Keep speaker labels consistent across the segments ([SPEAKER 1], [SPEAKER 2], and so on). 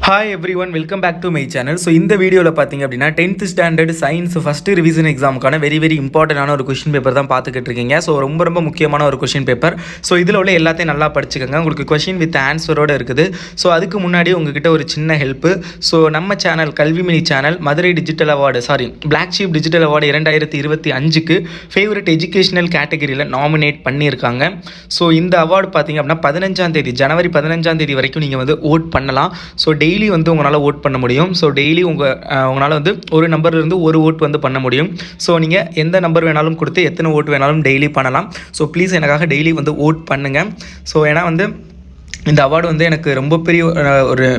[SPEAKER 1] Hi everyone, welcome back to my channel. So இந்த வீடியோவில் பார்த்தீங்க அப்படின்னா 10th standard science first revision எக்ஸாமுக்கான வெரி இம்பார்ட்டண்டான ஒரு கொஷின் பேப்பர் தான் பார்த்துக்கிட்டு இருக்கீங்க. ஸோ ரொம்ப முக்கியமான ஒரு கொஷின் பேப்பர். ஸோ இதில் உள்ள எல்லாத்தையும் நல்லா படிச்சுக்கோங்க. உங்களுக்கு கொஷின் வித் ஆன்சரோடு இருக்குது. ஸோ அதுக்கு முன்னாடி உங்ககிட்ட ஒரு சின்ன ஹெல்ப்பு. ஸோ நம்ம channel Kalvimini channel Madurai digital award black sheep digital award 2025க்கு ஃபேவரட் எஜுகேஷனல் கேட்டகரியில் நாமினேட் பண்ணியிருக்காங்க. ஸோ இந்த அவார்டு பார்த்தீங்க அப்படின்னா 15ஆம் தேதி ஜனவரி 15ஆம் தேதி வரைக்கும் நீங்கள் வந்து ஓட் பண்ணலாம். ஸோ டெய்லி வந்து உங்களால் ஓட் பண்ண முடியும். ஸோ டெய்லி உங்களால் வந்து ஒரு நம்பர்லேருந்து ஒரு ஓட் வந்து பண்ண முடியும். ஸோ நீங்கள் எந்த நம்பர் வேணாலும் கொடுத்து எத்தனை ஓட் வேணாலும் டெய்லி பண்ணலாம். ஸோ ப்ளீஸ் எனக்காக டெய்லி வந்து ஓட் பண்ணுங்கள். ஸோ ஏன்னா வந்து இந்த அவார்டு வந்து எனக்கு ரொம்ப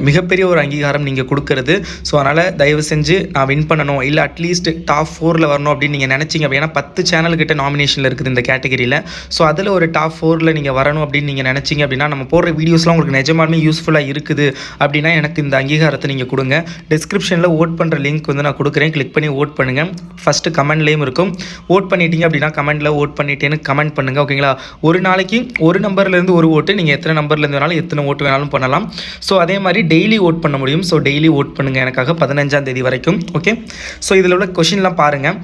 [SPEAKER 1] மிகப்பெரிய ஒரு அங்கீகாரம் நீங்கள் கொடுக்கறது. ஸோ அதனால் தயவு செஞ்சு நான் வின் பண்ணணும், இல்லை அட்லீஸ்ட் டாப் 4ல் வரணும் அப்படின்னு நீங்கள் நினச்சிங்க அப்படின்னா 10 சேனல்கிட்ட நாமினேஷனில் இருக்குது இந்த கேட்டகரியில். ஸோ அதில் ஒரு டாப் 4ல் நீங்கள் வரணும் அப்படின்னு நீங்கள் நினச்சிங்க அப்படின்னா நம்ம போடுற வீடியோஸ்லாம் உங்களுக்கு நிஜமாலுமே யூஸ்ஃபுல்லாக இருக்குது அப்படின்னா எனக்கு இந்த அங்கீகாரத்தை நீங்கள் கொடுங்க. டிஸ்கிரிப்ஷனில் ஓட் பண்ணுற லிங்க் வந்து நான் கொடுக்குறேன், கிளிக் பண்ணி ஓட் பண்ணுங்கள். ஃபஸ்ட்டு கமெண்ட்லேயும் இருக்கும். ஓட் பண்ணிட்டீங்க அப்படின்னா கமெண்ட்டில் ஓட் பண்ணிட்டேன்னு கமெண்ட் பண்ணுங்கள், ஓகேங்களா? ஒரு நாளைக்கு ஒரு நம்பர்லேருந்து ஒரு ஓட்டு, நீங்கள் எத்தனை நம்பர்லேருந்து வேணாலும் எத்தனை ஓட்டு வேணாலும் பண்ணலாம். ஸோ அதே மாதிரி டெய்லி ஓட் பண்ண முடியும். ஸோ டெய்லி ஓட் பண்ணுங்கள் எனக்காக 15ஆம் தேதி வரைக்கும், ஓகே? ஸோ இதில் உள்ள கொஷின்லாம் பாருங்கள்.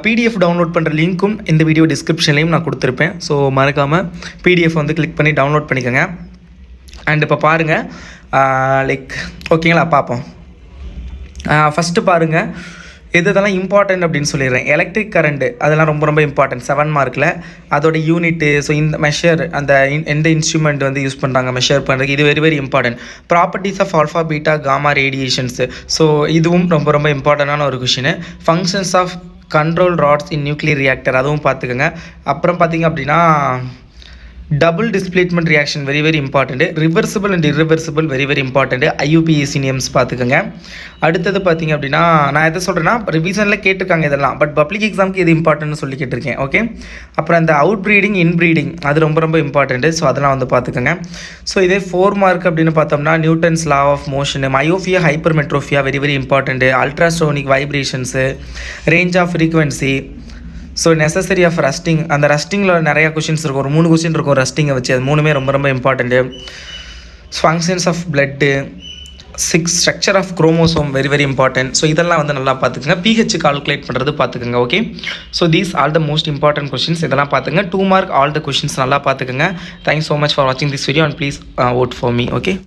[SPEAKER 1] பிடிஎஃப் டவுன்லோட் பண்ணுற லிங்க்கும் இந்த வீடியோ டிஸ்கிரிப்ஷன்லேயும் நான் கொடுத்துருப்பேன். ஸோ மறக்காமல் பிடிஎஃப் வந்து கிளிக் பண்ணி டவுன்லோட் பண்ணிக்கோங்க. அண்ட் இப்போ பாருங்கள், ஓகேங்களா? பார்ப்போம். ஃபஸ்ட்டு பாருங்கள், இதெல்லாம் இம்பார்ட்டன்ட் அப்படின்னு சொல்லிடுறேன். எலக்ட்ரிக் கரண்ட்டு அதெல்லாம் ரொம்ப இம்பார்ட்டன்ட் 7 மார்க்கில். அதோட யூனிட்டு, ஸோ இந்த மெஷர், அந்த எந்த இன்ஸ்ட்ருமெண்ட் வந்து யூஸ் பண்ணுறாங்க மெஷர் பண்ணுறதுக்கு, இது very important. Properties of alpha beta gamma radiations, so இதுவும் ரொம்ப இம்பார்ட்டண்டான ஒரு question. Functions of control rods in nuclear reactor, அதுவும் பார்த்துக்கோங்க. அப்புறம் பார்த்திங்க அப்படின்னா double displacement reaction very important. Reversible and irreversible very important. IUPAC names பார்த்துக்கோங்க. அடுத்தது பார்த்திங்க அப்படின்னா நான் எதை சொல்கிறேன்னா ரிவிஷனில் கேட்டிருக்காங்க இதெல்லாம், பட் பப்ளிக் எக்ஸாமுக்கு இது இம்பார்ட்டன்ட்னு சொல்லி கேட்டிருக்கேன், ஓகே? அப்புறம் இந்த அவுட் ப்ரீடிங் இன்ப்ரீடிங் அது ரொம்ப இம்பார்ட்டன்ட். ஸோ அதெல்லாம் வந்து பார்த்துக்கோங்க. ஸோ இதே 4 மார்க் அப்படின்னு பார்த்தோம்னா Newton's law of motion, myopia hypermetropia very important. Ultrasonic vibrations, range of frequency, so necessary of rusting, அந்த ரஸ்டிங்கில் நிறையா கொஷின்ஸ் இருக்கும். ஒரு 3 கொஷின் இருக்கும் ரஸ்டிங்கை வச்சு. அது 3மே ரொம்ப important. Functions of blood, 6 structure of chromosome very important. So இதெல்லாம் வந்து நல்லா பார்த்துக்குங்க. பிஹெச் கால்குலேட் பண்ணுறது பார்த்துக்குங்க, okay? So these all the most important questions, இதெல்லாம் பார்த்துங்க. 2 மார்க் ஆல் த கொஷின்ஸ் நல்லா பார்த்துக்குங்க. தேங்க்ஸ் ஸோ மச் ஃபார் வாட்சிங் this video and please vote for me, okay?